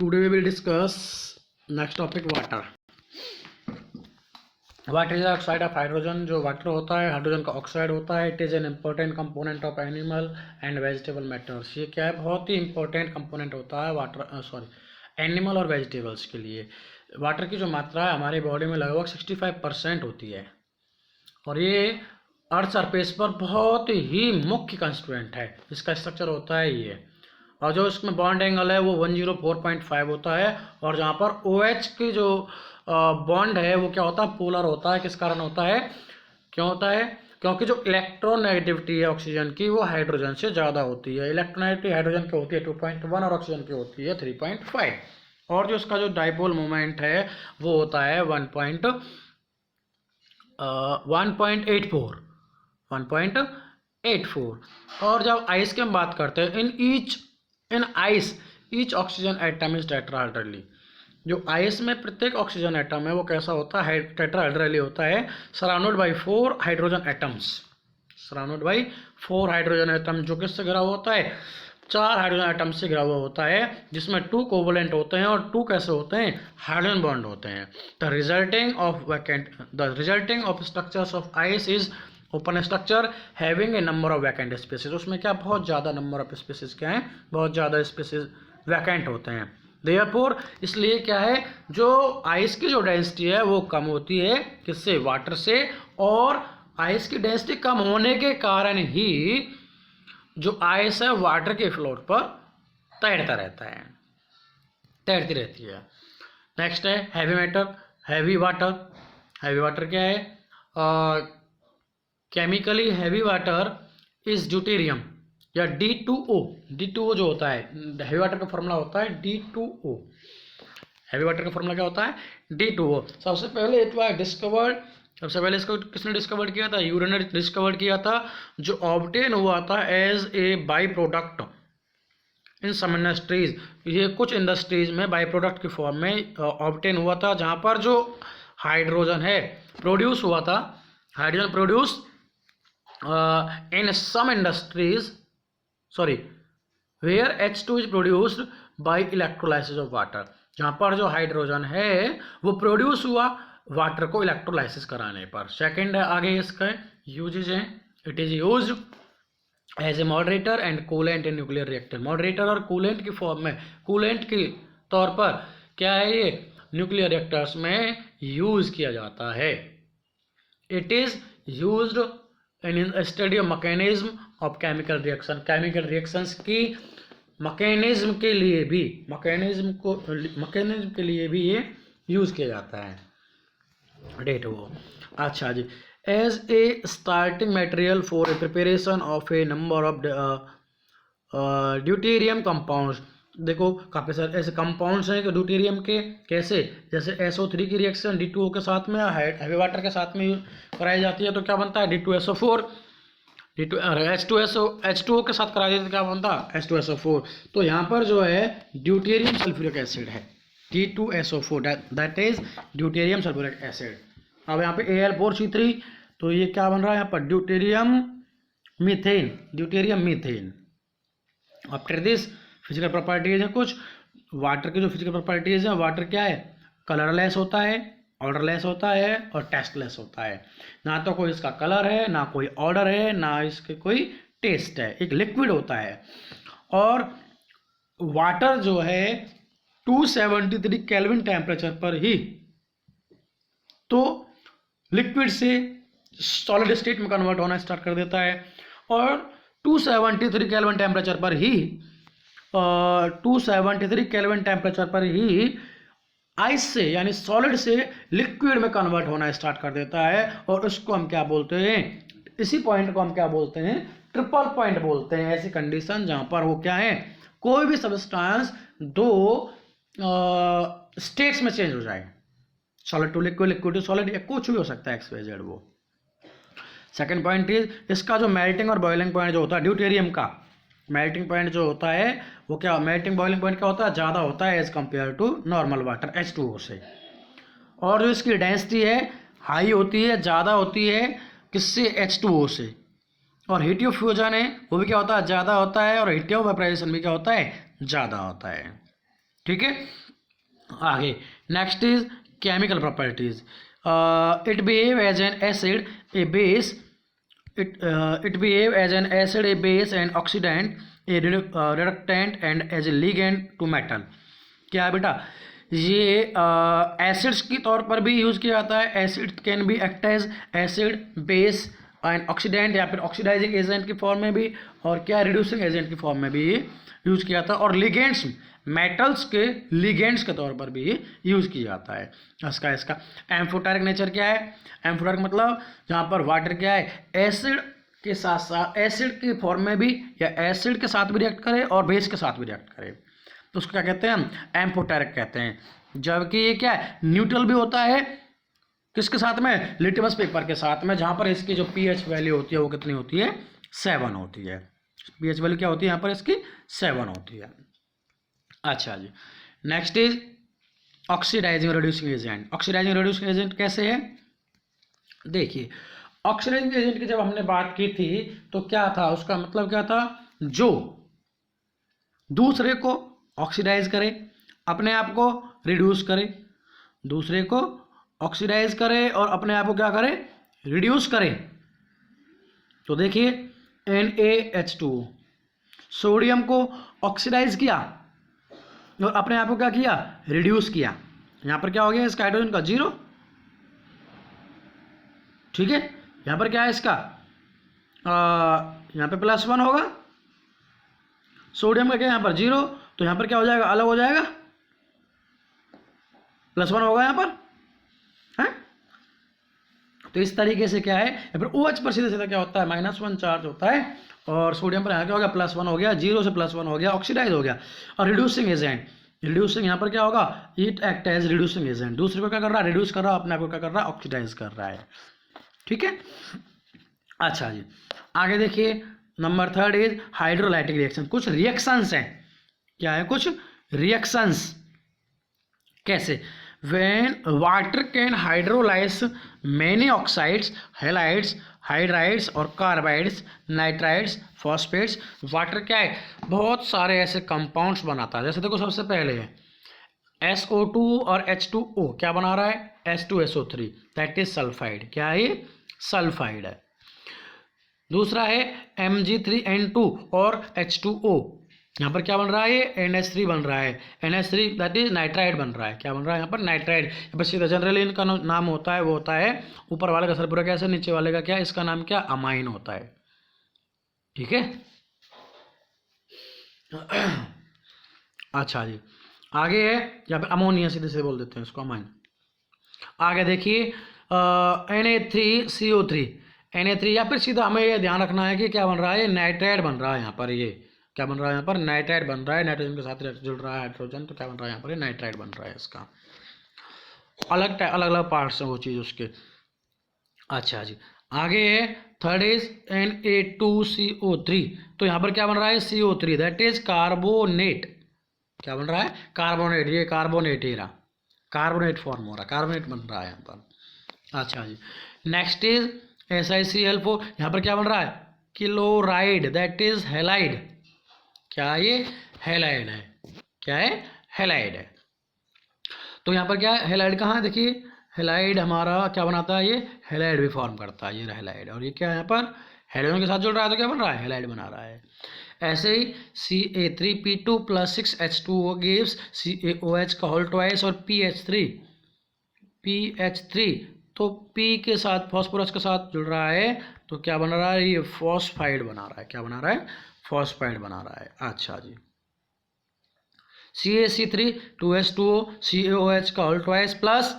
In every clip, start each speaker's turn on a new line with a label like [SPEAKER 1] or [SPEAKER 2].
[SPEAKER 1] Today we will discuss next topic water. Water is the oxide of hydrogen. जो water होता है hydrogen का oxide होता है. It is an important component of animal and vegetable matters. ये क्या है, बहुत ही इंपॉर्टेंट कंपोनेंट होता है वाटर एनिमल और वेजिटेबल्स के लिए. वाटर की जो मात्रा है हमारे बॉडी में लगभग 65% होती है और ये अर्थ सरफेस पर बहुत ही मुख्य कंस्टिट्यूएंट है. इसका स्ट्रक्चर होता है ये, और जो इसमें बॉन्ड एंगल है वो 104.5 होता है. और जहाँ पर OH की जो बॉन्ड है वो क्या होता है, पोलर होता है. किस कारण होता है, क्यों होता है, क्योंकि जो इलेक्ट्रोनेगेटिविटी है ऑक्सीजन की वो हाइड्रोजन से ज़्यादा होती है. इलेक्ट्रोनेगेटिविटी हाइड्रोजन की होती है 2.1 और ऑक्सीजन की होती है 3.5. और जो इसका जो डाइपोल मोमेंट है वो होता है 1.84. और जब आइस की हम बात करते हैं, in ice each oxygen atom is tetrahedrally. जो आइस में प्रत्येक ऑक्सीजन एटम है वो कैसा होता है, टेट्राहेड्रली होता है. Surrounded by 4 hydrogen atoms. Surrounded by 4 hydrogen atom. जो किससे घिरा हुआ होता है, 4 हाइड्रोजन एटम से घिरा हुआ होता है, जिसमें 2 कोवलेंट होते हैं और 2 कैसे होते हैं, हाइड्रोजन बॉन्ड होते हैं. The resulting of structures of ice is open structure having a number of vacant spaces. उसमें क्या बहुत ज़्यादा नंबर ऑफ स्पेसेस क्या हैं, बहुत ज़्यादा स्पेसेस वैकेंट होते हैं. देयरफॉर इसलिए क्या है, जो आइस की जो डेंसिटी है वो कम होती है किससे, वाटर से. और आइस की डेंसिटी कम होने के कारण ही जो आइस है वाटर के फ्लोर पर तैरता रहता है, तैरती रहती है. नेक्स्ट है heavy matter, heavy water. Heavy water क्या है, chemically heavy water is deuterium या D2O. D2O जो होता है, हैवी वाटर का फॉर्मूला होता है D2O. हैवी वाटर का फॉर्मूला क्या होता है, D2O. सबसे पहले इट वाज डिस्कवर्ड, सबसे पहले इसको किसने डिस्कवर किया था, यूरे ने डिस्कवर किया था. जो ऑब्टेन हुआ था as a by product in some industries. ये कुछ इंडस्ट्रीज में बाई प्रोडक्ट की फॉर्म में ऑब्टेन हुआ था, जहाँ पर जो हाइड्रोजन है प्रोड्यूस हुआ था. Hydrogen produce in some industries, where H2 is produced by electrolysis of water. जहाँ पर जो हाइड्रोजन है वो प्रोड्यूस हुआ वाटर को इलेक्ट्रोलाइसिस कराने पर. सेकंड है आगे इसका यूजेज है, it is used as a moderator and coolant in nuclear reactor. Moderator और कूलेंट की फॉर्म में, कूलेंट के तौर पर क्या है ये न्यूक्लियर रिएक्टर्स में यूज किया जाता है. It is used in study of mechanism of chemical reaction. Chemical reactions की मैकेनिज्म के लिए भी, मैकेनिज्म के लिए भी ये यूज़ किया जाता है. डेट वो अच्छा जी. As a starting material for a preparation of a number of deuterium compounds. देखो काफ़ी सारे ऐसे कंपाउंड्स हैं कि ड्यूटेरियम के, कैसे, जैसे SO3 की रिएक्शन D2O के साथ में, हैवी वाटर के साथ में कराई जाती है तो क्या बनता है, D2SO4. H2O के साथ कराई जाती है तो क्या बनता है, H2SO4. तो यहाँ पर जो है ड्यूटेरियम सल्फ्यूरिक एसिड है, D2SO4, that is deuterium sulphuric acid. अब यहाँ पे Al4C3, तो ये क्या बन रहा है यहाँ पर, deuterium methane. After this physical properties है कुछ वाटर की. जो फिजिकल प्रॉपर्टीज है, वाटर क्या है, कलरलेस होता है, ऑर्डरलेस होता है और टेस्टलेस होता है. ना तो कोई इसका कलर है, ना कोई ऑर्डर है, ना इसके कोई टेस्ट है. एक लिक्विड होता है. और वाटर जो है 273 केल्विन टेम्परेचर पर ही तो लिक्विड से सॉलिड स्टेट में कन्वर्ट होना स्टार्ट कर देता है. और 273 केल्विन टेम्परेचर पर ही 273 केल्विन टेम्परेचर पर ही आइस से यानी सॉलिड से लिक्विड में कन्वर्ट होना स्टार्ट कर देता है. और उसको हम क्या बोलते हैं, इसी पॉइंट को हम क्या बोलते हैं, ट्रिपल पॉइंट बोलते हैं. ऐसी कंडीशन जहां पर वो क्या है, कोई भी सब्सटेंस 2 स्टेट्स में चेंज हो जाए, solid to liquid, liquid to solid, या कुछ भी हो सकता है XYZ वो. सेकेंड पॉइंट इज इसका जो मेल्टिंग और बॉइलिंग पॉइंट जो होता है ड्यूटेरियम का, मेल्टिंग पॉइंट जो होता है वो क्या, मेल्टिंग बॉइलिंग पॉइंट क्या होता है, ज़्यादा होता है as compare to normal water H2O से. और जो इसकी डेंसिटी है हाई होती है, ज़्यादा होती है किससे, H2O से. और हीट ऑफ फ्यूजन है वो भी क्या होता है, ज़्यादा होता है. और हीट ऑफ वेपराइजेशन भी क्या होता है, ज़्यादा होता है. ठीक है। आगे next is chemical properties. It behave as an acid, a base, it behave as an acid, a base, and oxidant, a reductant, and as a ligand to metal। क्या है बेटा, ये एसिड्स की तौर पर भी यूज़ किया जाता है। Acid can be act as acid, base and oxidant, या फिर ऑक्सीडाइजिंग एजेंट की फॉर्म में भी, और क्या रिड्यूसिंग एजेंट की फॉर्म में भी ये यूज़ किया जाता है। और लिगेंड्स, मेटल्स के लिगेंड्स के तौर पर भी ये यूज़ किया जाता है। इसका एम्फोटेरिक नेचर क्या है? एम्फोटेरिक मतलब जहाँ पर वाटर क्या है, एसिड के साथ साथ, एसिड के फॉर्म में भी या एसिड के साथ भी रिएक्ट करे और बेस के साथ भी रिएक्ट करे, तो उसको क्या कहते हैं हम? एम्फोटेरिक कहते हैं। जबकि ये क्या है, न्यूट्रल भी होता है, किसके साथ में? लिटमस पेपर के साथ में, जहाँ पर इसकी जो पीएच वैल्यू होती है वो कितनी होती है? 7 होती है। पीएच वैल्यू क्या होती है यहाँ पर इसकी? 7 होती है। अच्छा जी, next is oxidising reducing agent. Oxidising reducing agent कैसे है? देखिए, ऑक्सीडाइजिंग एजेंट की जब हमने बात की थी तो क्या था, उसका मतलब क्या था? जो दूसरे को ऑक्सीडाइज करे, अपने आप को रिड्यूस करे, दूसरे को ऑक्सीडाइज करे और अपने आप को क्या करे? रिड्यूस करे। तो देखिए NaH2O, सोडियम को ऑक्सीडाइज किया और अपने आप को क्या किया? रिड्यूस किया। यहाँ पर क्या हो गया? इसका हाइड्रोजन का 0, ठीक है। यहाँ पर क्या है इसका? यहाँ पे +1 होगा, सोडियम का क्या यहाँ पर 0, तो यहाँ पर क्या हो जाएगा? अलग हो जाएगा, +1 होगा यहाँ पर, है। तो इस तरीके से क्या है, या फिर OH पर सीधे सीधा क्या होता है? -1 चार्ज होता है, और सोडियम पर यहाँ क्या हो गया? +1 हो गया, 0 से +1 हो गया, ऑक्सीडाइज हो गया। और रिड्यूसिंग एजेंट, रिड्यूसिंग यहाँ पर क्या होगा? It act as reducing agent, दूसरे को क्या कर रहा है? रिड्यूस कर रहा है, अपने आप को क्या कर रहा है? ऑक्सीडाइज कर रहा है, ठीक है। अच्छा जी, आगे देखिए, नंबर 3 इज हाइड्रोलाइटिक रिएक्शन। कुछ रिएक्शंस हैं, क्या है? कुछ रिएक्शंस। कैसे? When water can hydrolyse many oxides, halides, hydrides और कार्बाइड्स, नाइट्राइड्स, फॉस्फेट्स। वाटर क्या है? बहुत सारे ऐसे कंपाउंड्स बनाता है। जैसे देखो, सबसे पहले है SO2 और H2O, क्या बना रहा है? H2SO3, that is sulphide. क्या है ये? सल्फाइड है। दूसरा है Mg3N2 और H2O, यहाँ पर क्या बन रहा है? ये NH3 बन रहा है। NH3 दैट इज नाइट्राइड बन रहा है। क्या बन रहा है यहाँ पर? नाइट्राइड। यहाँ पर सीधा जनरली इनका नाम होता है, वो होता है ऊपर वाले का सल्फ्यूरिक एसिड, नीचे वाले का क्या? इसका नाम क्या? अमाइन होता है, ठीक है। अच्छा जी, आगे है यहाँ पे अमोनिया, सीधे से बोल देते हैं इसको अमाइन। आगे देखिए Na3CO3, Na3, या फिर सीधा हमें ये ध्यान रखना है कि क्या बन रहा है? नाइट्राइड बन रहा है यहाँ पर। ये क्या बन रहा है यहाँ पर? नाइट्राइड बन रहा है, नाइट्रोजन के साथ जुड़ रहा है हाइड्रोजन, तो क्या बन रहा है यहाँ पर? ये नाइट्राइड बन रहा है। इसका अलग अलग पार्ट्स हैं वो चीज़ उसके। अच्छा जी, आगे है 3 इज Na2CO3, तो यहाँ पर क्या बन रहा है? CO3, that is carbonate. क्या बन रहा है? कार्बोनेट। ये कार्बोनेट ही रहा, कार्बोनेट फॉर्म हो रहा है, कार्बोनेट बन रहा है यहाँ पर। अच्छा जी, नेक्स्ट इज SiCl4, यहाँ पर क्या बन रहा है? Chloride, that is halide. क्या ये? हेलाइड है। क्या है? हेलाइड है। तो यहाँ पर क्या है? हेलाइड कहाँ है? देखिए, हेलाइड हमारा क्या बनाता है? ये हेलाइड भी फॉर्म करता है, ये रहा हेलाइड। और ये क्या है? यहाँ पर हाइड्रोजन के साथ जुड़ रहा है, तो क्या बन रहा है? हेलाइड बना रहा है। ऐसे ही Ca3P2 + 6H2O गिव्स CaOH का होल ट्वाइस, और PH3, तो P के साथ, फॉस्फोरस के साथ जुड़ रहा है, तो क्या बना रहा है? ये फॉस्फाइड बना रहा है। क्या बना रहा है? फॉस्फाइड बना रहा है। अच्छा जी, CaC3 2H2O, CaOH का whole twice plus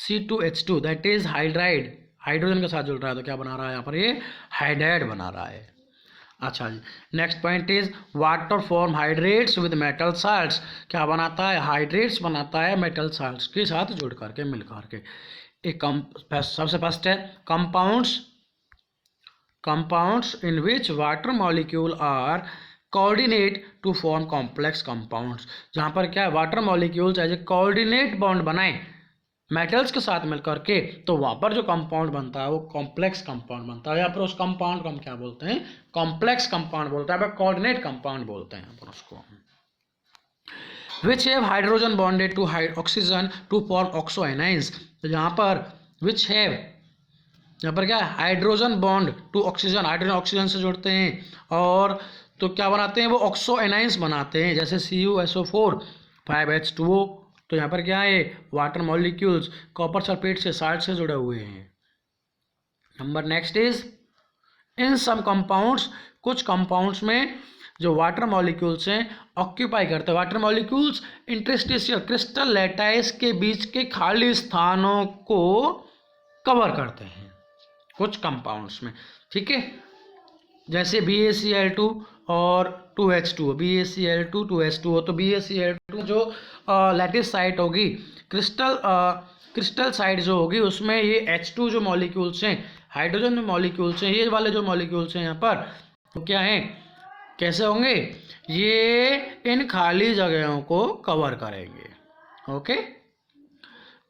[SPEAKER 1] C2H2, that is hydride, hydrogen के साथ जुड़ रहा है, तो क्या बना रहा है यहाँ पर? ये हाइड्राइड बना रहा है। अच्छा जी, next point is water form hydrates with metal salts. क्या बनाता है? हाइड्रेट्स बनाता है मेटल साल्ट्स के साथ जुड़ करके, मिल करके। एक सबसे फर्स्ट है compounds in which water molecule are coordinate to form complex compounds. जहाँ पर क्या है? Water molecules as a coordinate bond बनाए मेटल्स के साथ मिलकर के, तो वहाँ पर जो कंपाउंड बनता है वो कॉम्प्लेक्स कंपाउंड बनता है। यहाँ पर उस कंपाउंड को हम क्या बोलते हैं? कॉम्प्लेक्स कंपाउंड बोलते हैं, कोऑर्डिनेट कंपाउंड बोलते हैं यहाँ पर उसको। Which have hydrogen bonded to oxygen to form oxo anions. तो यहाँ पर विच हैव, यहाँ पर क्या है, hydrogen bond to oxygen, hydrogen oxygen से जुड़ते हैं और तो क्या बनाते हैं वो ऑक्सो एनाइंस बनाते हैं, जैसे CuSO4 5H2O। तो यहाँ पर क्या है, वाटर मॉलिक्यूल्स कॉपर सल्फेट से साल्ट से जुड़े हुए हैं। Number next is in some compounds, कुछ कंपाउंड्स में जो वाटर मॉलिक्यूल्स हैं ऑक्यूपाई करते हैं, water molecules interstitial crystal lattice के बीच के खाली स्थानों को कवर करते हैं कुछ कंपाउंड्स में, ठीक है। जैसे BaCl2 और 2H2O, BaCl2 2H2O। तो BaCl2 जो लैटिस साइट होगी, क्रिस्टल साइट जो होगी उसमें ये H2 जो मॉलिक्यूल्स हैं, हाइड्रोजन जो मॉलिक्यूल्स हैं, ये वाले जो मॉलिक्यूल्स हैं यहाँ पर, तो क्या है, कैसे होंगे, ये इन खाली जगहों को कवर करेंगे। ओके,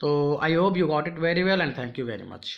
[SPEAKER 1] तो I hope you got it very well and thank you very much.